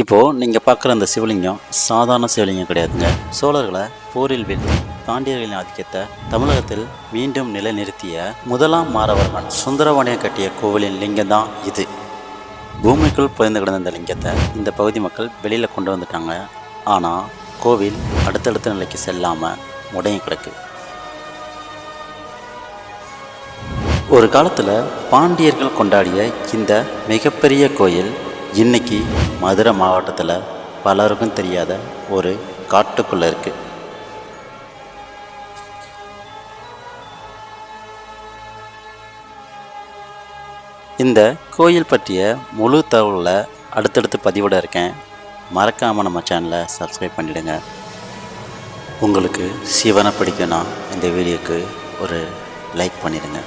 இப்போது நீங்கள் பார்க்குற அந்த சிவலிங்கம் சாதாரண சிவலிங்கம் கிடையாதுங்க. சோழர்களை போரில் வீழ்த்தி பாண்டியர்களின் ஆதிக்கத்தை தமிழகத்தில் மீண்டும் நிலைநிறுத்திய முதலாம் மாறவர்மன் சுந்தரபாண்டியன் கட்டிய கோவிலின் லிங்கம் தான் இது. பூமிக்குள் புதைந்து கிடந்த இந்த லிங்கத்தை இந்த பகுதி மக்கள் வெளியில் கொண்டு வந்துட்டாங்க. ஆனால் கோவில் அடுத்தடுத்த நிலைக்கு செல்லாமல் முடங்கி கிடக்கு. ஒரு காலத்தில் பாண்டியர்கள் கொண்டாடிய இந்த மிகப்பெரிய கோயில் இன்னைக்கு மதுரை மாவட்டத்தில் பலருக்கும் தெரியாத ஒரு காட்டுக்குள்ளே இருக்குது. இந்த கோயில் பற்றிய முழு தகவலை அடுத்தடுத்து பதிவிட இருக்கேன். மறக்காமல் நம்ம சேனலை சப்ஸ்கிரைப் பண்ணிவிடுங்க. உங்களுக்கு சிவனை பிடிக்குன்னா இந்த வீடியோக்கு ஒரு லைக் பண்ணிடுங்க.